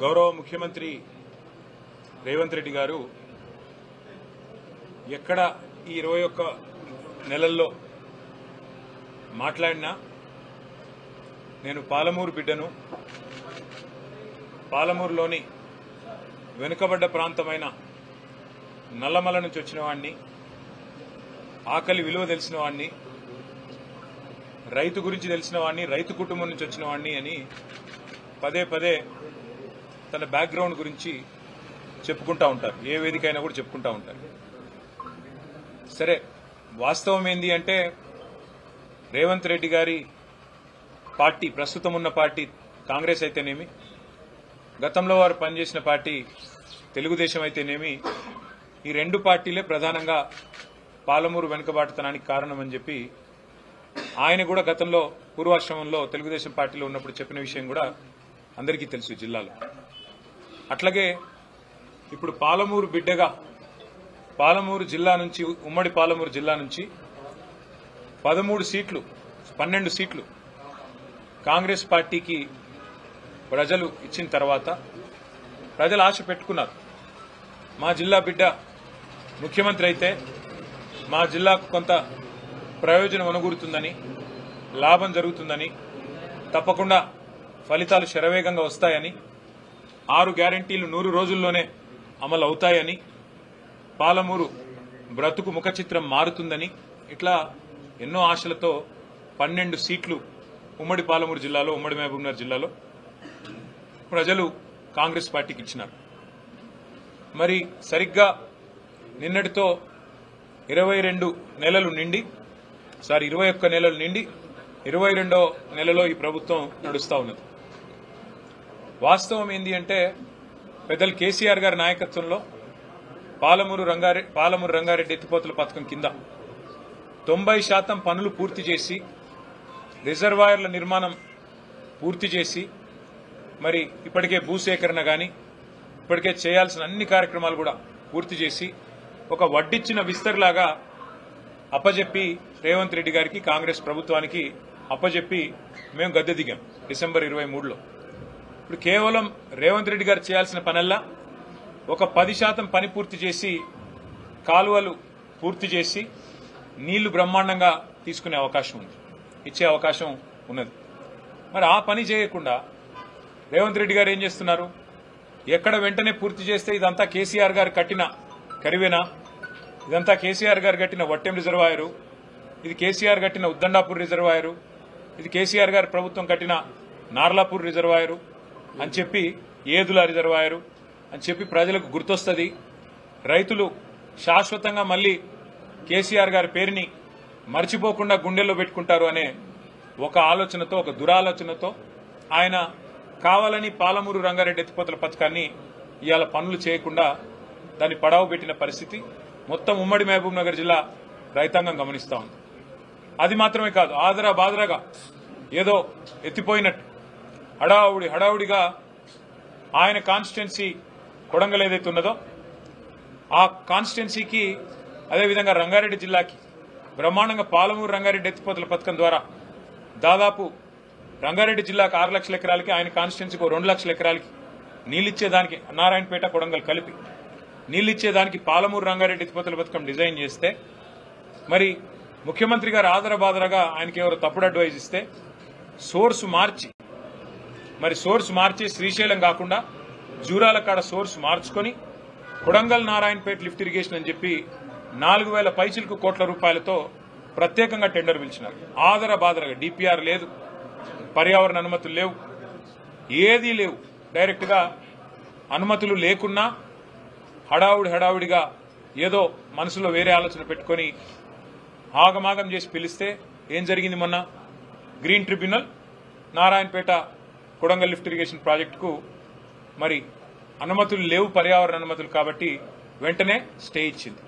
గౌరవ ముఖ్యమంత్రి రేవంత్ రెడ్డి గారు ఎక్కడ ఈ 21 నెలల్లో మాట్లాడినా నేను పాలమూరు బిడ్డను, పాలమూరులోని వెనుకబడ్డ ప్రాంతమైన నల్లమల నుంచి వచ్చిన వాడిని, ఆకలి విలువ తెలిసిన వాడిని, రైతు గురించి తెలిసిన వాడిని, రైతు కుటుంబం నుంచి వచ్చిన వాడిని అని పదే పదే తన బ్యాక్గ్రౌండ్ గురించి చెప్పుకుంటా ఉంటారు. ఏ వేదిక అయినా కూడా చెప్పుకుంటా ఉంటారు. సరే, వాస్తవం ఏంది అంటే రేవంత్ రెడ్డి గారి పార్టీ, ప్రస్తుతం ఉన్న పార్టీ కాంగ్రెస్ అయితేనేమి, గతంలో వారు పనిచేసిన పార్టీ తెలుగుదేశం అయితేనేమి, ఈ రెండు పార్టీలే ప్రధానంగా పాలమూరు వెనుకబాటుతనానికి కారణమని చెప్పి ఆయన కూడా గతంలో పూర్వాశ్రమంలో తెలుగుదేశం పార్టీలో ఉన్నప్పుడు చెప్పిన విషయం కూడా అందరికీ తెలుసు జిల్లాలో. అట్లాగే ఇప్పుడు పాలమూరు బిడ్డగా పాలమూరు జిల్లా నుంచి, ఉమ్మడి పాలమూరు జిల్లా నుంచి 12 సీట్లు కాంగ్రెస్ పార్టీకి ప్రజలు ఇచ్చిన తర్వాత ప్రజలు ఆశ పెట్టుకున్నారు. మా జిల్లా బిడ్డ ముఖ్యమంత్రి అయితే మా జిల్లాకు కొంత ప్రయోజనం అనుగురుతుందని, లాభం జరుగుతుందని, తప్పకుండా ఫలితాలు శరవేగంగా వస్తాయని, 6 గ్యారంటీలు 100 రోజుల్లోనే అమలు అవుతాయని, పాలమూరు బ్రతుకు ముఖ చిత్రం మారుతుందని, ఇట్లా ఎన్నో ఆశలతో 12 సీట్లు ఉమ్మడి పాలమూరు జిల్లాలో, ఉమ్మడి మహబూబ్నగర్ జిల్లాలో ప్రజలు కాంగ్రెస్ పార్టీకి ఇచ్చినారు. మరి సరిగ్గా నిన్నటితో 21 నెలలు నిండి 22వ నెలలో ఈ ప్రభుత్వం నడుస్తూ ఉన్నది. వాస్తవం ఏంది అంటే పెద్దలు కేసీఆర్ గారి నాయకత్వంలో పాలమూరు రంగారెడ్డి ఎత్తిపోతల పథకం కింద 90% పనులు పూర్తి చేసి, రిజర్వాయర్ల నిర్మాణం పూర్తి చేసి, మరి ఇప్పటికే భూసేకరణ కానీ ఇప్పటికే చేయాల్సిన అన్ని కార్యక్రమాలు కూడా పూర్తి చేసి ఒక వడ్డిచ్చిన విస్తర్లాగా అప్పజెప్పి రేవంత్ రెడ్డి గారికి, కాంగ్రెస్ ప్రభుత్వానికి అప్పజెప్పి మేము గద్దె దిగాం డిసెంబర్ 23లో. ఇప్పుడు కేవలం రేవంత్ రెడ్డి గారు చేయాల్సిన పనల్లా ఒక 10% పని పూర్తి చేసి, కాలువలు పూర్తి చేసి, నీళ్లు బ్రహ్మాండంగా తీసుకునే అవకాశం ఉంది, ఇచ్చే అవకాశం ఉన్నది. మరి ఆ పని చేయకుండా రేవంత్ రెడ్డి గారు ఏం చేస్తున్నారు? ఎక్కడ వెంటనే పూర్తి చేస్తే ఇదంతా కేసీఆర్ గారు కట్టిన కరివేనా, ఇదంతా కేసీఆర్ గారు కట్టిన వట్టెం రిజర్వాయరు, ఇది కేసీఆర్ కట్టిన ఉద్దండాపూర్ రిజర్వాయరు, ఇది కేసీఆర్ గారి ప్రభుత్వం కట్టిన నార్లాపూర్ రిజర్వాయరు అని చెప్పి, ఏదుల రిజర్వాయరు అని చెప్పి ప్రజలకు గుర్తొస్తుంది. రైతులు శాశ్వతంగా మళ్లీ కేసీఆర్ గారి పేరుని మర్చిపోకుండా గుండెల్లో పెట్టుకుంటారు అనే ఒక ఆలోచనతో, ఒక దురాలోచనతో ఆయన కావాలని పాలమూరు రంగారెడ్డి ఎత్తిపోతల పథకాన్ని ఇవాళ పనులు చేయకుండా దాన్ని పడావు పెట్టిన పరిస్థితి మొత్తం ఉమ్మడి మహబూబ్ నగర్ జిల్లా రైతాంగం గమనిస్తా ఉంది. అది మాత్రమే కాదు, ఆదరా బాదరాగా ఏదో ఎత్తిపోయినట్టు హడావుడిగా ఆయన కాన్స్టిట్యున్సీ కొడంగల్ ఏదైతే ఉన్నదో ఆ కాన్స్టిట్యున్సీకి, అదేవిధంగా రంగారెడ్డి జిల్లాకి బ్రహ్మాండంగా పాలమూరు రంగారెడ్డి ఎత్తిపోతల పథకం ద్వారా దాదాపు రంగారెడ్డి జిల్లాకు 6 లక్షల ఎకరాలకి, ఆయన కాన్స్టిట్యున్సీకి 2 లక్షల ఎకరాలకి నీళ్ళిచ్చేదానికి, నారాయణపేట కొడంగల్ కలిపి నీళ్ళిచ్చేదానికి పాలమూరు రంగారెడ్డి ఎత్తిపోతల పథకం డిజైన్ చేస్తే, మరి ముఖ్యమంత్రి గారు ఆదరబాదరగా ఆయనకి ఎవరో తప్పుడు అడ్వైజ్ ఇస్తే సోర్స్ మార్చి శ్రీశైలం కాకుండా జూరాల కాడ సోర్స్ మార్చుకొని కొడంగల్ నారాయణపేట లిఫ్ట్ ఇరిగేషన్ అని చెప్పి 4,000 పైచిలకు కోట్ల రూపాయలతో ప్రత్యేకంగా టెండర్ పిలిచినారు. ఆదరబాదరగా డిపిఆర్ లేదు, పర్యావరణ అనుమతులు లేవు, ఏదీ లేవు. డైరెక్ట్ గా అనుమతులు లేకున్నా హడావుడిగా ఏదో మనసులో వేరే ఆలోచన పెట్టుకుని ఆగమాగం చేసి పిలిస్తే ఏం జరిగింది? మొన్న green tribunal Narayanpet Kodangal lift irrigation ప్రాజెక్టుకు మరి అనుమతులు లేవు, పర్యావరణ అనుమతులు, కాబట్టి వెంటనే స్టే ఇచ్చింది.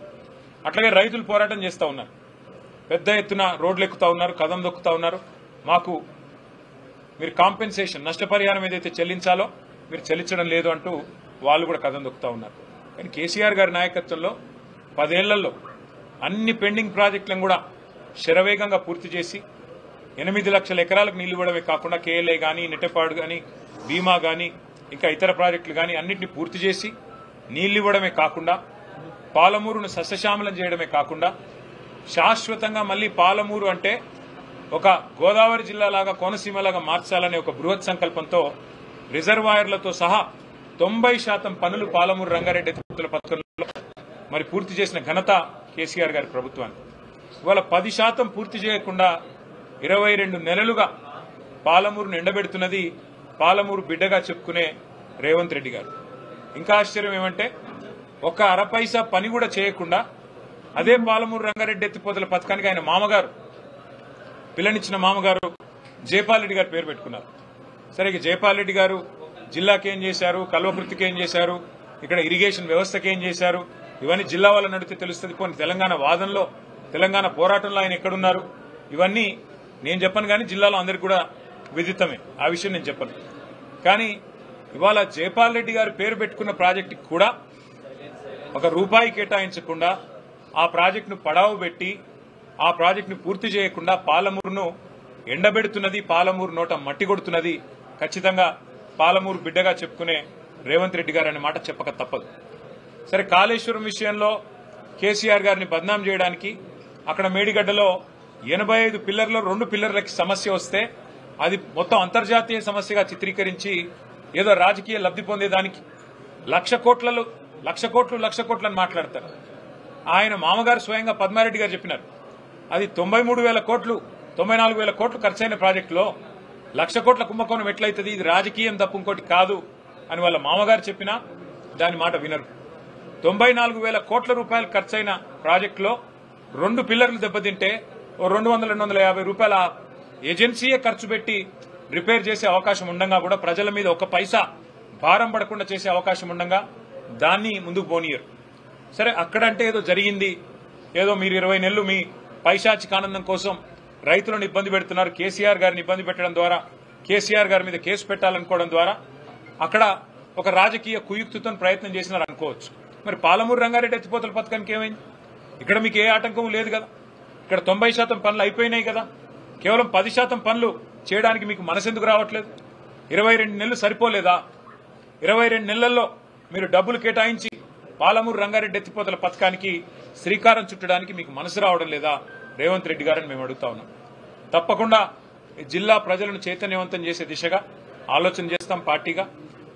అట్లాగే రైతులు పోరాటం చేస్తూ ఉన్నారు, పెద్ద ఎత్తున రోడ్లు ఎక్కుతా ఉన్నారు, కదం దొక్కుతా ఉన్నారు. మాకు మీరు కాంపెన్సేషన్, నష్టపరిహారం ఏదైతే చెల్లించాలో మీరు చెల్లించడం లేదు అంటూ వాళ్ళు కూడా కదం దొక్కుతా ఉన్నారు. కానీ కేసీఆర్ గారి నాయకత్వంలో 10 ఏళ్లలో అన్ని పెండింగ్ ప్రాజెక్టులను కూడా శరవేగంగా పూర్తి చేసి 8 లక్షల ఎకరాలకు నీళ్లు ఇవ్వడమే కాకుండా కేఎల్ఐ గానీ, నెట్టెపాడు గానీ, భీమా గానీ, ఇంకా ఇతర ప్రాజెక్టులు కానీ అన్నింటినీ పూర్తి చేసి నీళ్లు ఇవ్వడమే కాకుండా పాలమూరును సస్యశ్యామలం చేయడమే కాకుండా శాశ్వతంగా మళ్లీ పాలమూరు అంటే ఒక గోదావరి జిల్లాలాగా కోనసీమలాగా మార్చాలనే ఒక బృహత్ సంకల్పంతో రిజర్వాయర్లతో సహా 90% పనులు పాలమూరు రంగారెడ్డి ఎత్తిపోతల పథకంలో మరి పూర్తి చేసిన ఘనత కేసీఆర్ గారి ప్రభుత్వానికి. ఇవాళ 10% పూర్తి చేయకుండా 22 నెలలుగా పాలమూరును ఎండబెడుతున్నది పాలమూరు బిడ్డగా చెప్పుకునే రేవంత్ రెడ్డి గారు. ఇంకా ఆశ్చర్యం ఏమంటే ఒక్క అరపైసా పని కూడా చేయకుండా అదే పాలమూరు రంగారెడ్డి ఎత్తిపోతల పథకానికి ఆయన మామగారు పిల్లనిచ్చిన మామగారు జైపాల్ రెడ్డి గారు పేరు పెట్టుకున్నారు. సరే, ఇక జైపాల్ రెడ్డి గారు జిల్లాకి ఏం చేశారు, కల్వకృతికి ఏం చేశారు, ఇక్కడ ఇరిగేషన్ వ్యవస్థకి ఏం చేశారు, ఇవన్నీ జిల్లా వాళ్ళ నడితే తెలుస్తుంది. పోనీ తెలంగాణ వాదనలో తెలంగాణ పోరాటంలో ఆయన ఎక్కడున్నారు ఇవన్నీ నేను చెప్పను, కానీ జిల్లాలో అందరికీ కూడా విదితమే, ఆ విషయం నేను చెప్పను. కానీ ఇవాళ జైపాల్ రెడ్డి గారు పేరు పెట్టుకున్న ప్రాజెక్టుకి కూడా ఒక రూపాయి కేటాయించకుండా ఆ ప్రాజెక్టును పడావు పెట్టి ఆ ప్రాజెక్టును పూర్తి చేయకుండా పాలమూరును ఎండబెడుతున్నది, పాలమూరు నోట మట్టి కొడుతున్నది ఖచ్చితంగా పాలమూరు బిడ్డగా చెప్పుకునే రేవంత్ రెడ్డి గారు అనే మాట చెప్పక తప్పదు. సరే, కాళేశ్వరం విషయంలో కేసీఆర్ గారిని బద్నాం చేయడానికి అక్కడ మేడిగడ్డలో 85 పిల్లర్లో 2 పిల్లర్లకి సమస్య వస్తే అది మొత్తం అంతర్జాతీయ సమస్యగా చిత్రీకరించి ఏదో రాజకీయ లబ్ధి పొందేదానికి లక్ష కోట్లు అని మాట్లాడతారు. ఆయన మామగారు స్వయంగా పద్మారెడ్డి గారు చెప్పినారు, అది 93,000 కోట్లు 94,000 కోట్లు ఖర్చైన ప్రాజెక్టులో 1,00,000 కోట్ల కుంభకోణం ఎట్లయితుంది, ఇది రాజకీయం తప్ప ఇంకోటి కాదు అని వాళ్ళ మామగారు చెప్పినా దాని మాట వినరు. 94,000 కోట్ల రూపాయలు ఖర్చైన ప్రాజెక్టులో 2 పిల్లర్లు దెబ్బతింటే 200-250 రూపాయల ఏజెన్సీయే ఖర్చు పెట్టి రిపేర్ చేసే అవకాశం ఉండగా కూడా ప్రజల మీద ఒక పైసా భారం పడకుండా చేసే అవకాశం ఉండగా దాన్ని ముందుకు పోనీయరు. సరే, అక్కడంటే ఏదో జరిగింది, ఏదో మీరు 20 నెలలు మీ పైశాచిక ఆనందం కోసం రైతులను ఇబ్బంది పెడుతున్నారు, కేసీఆర్ గారిని ఇబ్బంది పెట్టడం ద్వారా కేసీఆర్ గారి మీద కేసు పెట్టాలనుకోవడం ద్వారా అక్కడ ఒక రాజకీయ కుయుక్తితో ప్రయత్నం చేసినారు అనుకోవచ్చు. మరి పాలమూరు రంగారెడ్డి ఎత్తిపోతల పథకానికి ఏమైంది? ఇక్కడ మీకు ఏ ఆటంకం లేదు కదా, ఇక్కడ 90% పనులు అయిపోయినాయి కదా, కేవలం 10% పనులు చేయడానికి మీకు మనసెందుకు రావట్లేదు? 22 నెలలు సరిపోలేదా? 22 నెలల్లో మీరు డబ్బులు కేటాయించి పాలమూరు రంగారెడ్డి ఎత్తిపోతల పథకానికి శ్రీకారం చుట్టడానికి మీకు మనసు రావడం లేదా రేవంత్ రెడ్డి గారని మేము అడుగుతా ఉన్నాం. తప్పకుండా ఈ జిల్లా ప్రజలను చైతన్యవంతం చేసే దిశగా ఆలోచన చేస్తాం పార్టీగా.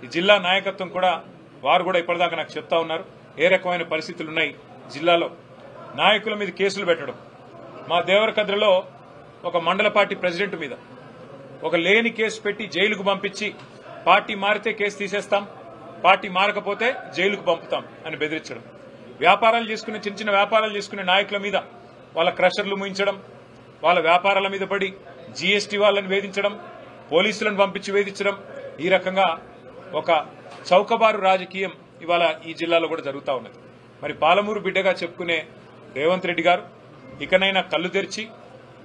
ఈ జిల్లా నాయకత్వం కూడా వారు కూడా ఇప్పటిదాకా నాకు చెప్తా ఉన్నారు ఏ రకమైన పరిస్థితులు ఉన్నాయి జిల్లాలో. నాయకుల మీద కేసులు పెట్టడం, మా దేవరకద్రలో ఒక మండల పార్టీ ప్రెసిడెంట్ మీద ఒక లేని కేసు పెట్టి జైలుకు పంపించి పార్టీ మారితే కేసు తీసేస్తాం, పార్టీ మారకపోతే జైలుకు పంపుతాం అని బెదిరించడం, వ్యాపారాలు చేసుకునే చిన్న వ్యాపారాలు చేసుకునే నాయకుల మీద వాళ్ళ క్రషర్లు ముయించడం, వాళ్ళ వ్యాపారాల మీద పడి జీఎస్టీ వాళ్ళని వేధించడం, పోలీసులను పంపించి వేధించడం, ఈ రకంగా ఒక చౌకబారు రాజకీయం ఇవాళ ఈ జిల్లాలో కూడా జరుగుతూ ఉన్నది. మరి పాలమూరు బిడ్డగా చెప్పుకునే రేవంత్ రెడ్డి గారు ఇకనైనా కళ్ళు తెరిచి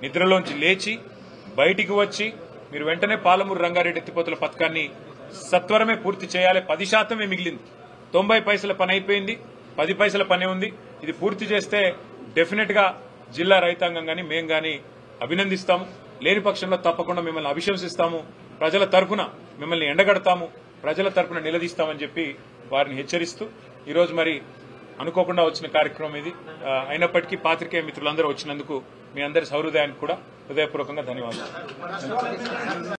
నిద్రలోంచి లేచి బయటికి వచ్చి మీరు వెంటనే పాలమూరు రంగారెడ్డి ఎత్తిపోతల పథకాన్ని సత్వరమే పూర్తి చేయాలి. 10% మిగిలింది, 90 పైసల పని అయిపోయింది, 10 పైసల పని ఉంది. ఇది పూర్తి చేస్తే డెఫినెట్ గా జిల్లా రైతాంగం గాని మేం గాని అభినందిస్తాము. లేని పక్షంలో తప్పకుండా మిమ్మల్ని అభిశంసిస్తాము, ప్రజల తరఫున మిమ్మల్ని ఎండగడతాము, ప్రజల తరఫున నిలదీస్తామని చెప్పి వారిని హెచ్చరిస్తూ ఈరోజు మరి అనుకోకుండా వచ్చిన కార్యక్రమం ఇది. అయినప్పటికీ పాత్రికేయ మిత్రులందరూ వచ్చినందుకు మీ అందరి సౌహృదయానికి కూడా హృదయపూర్వకంగా ధన్యవాదాలు.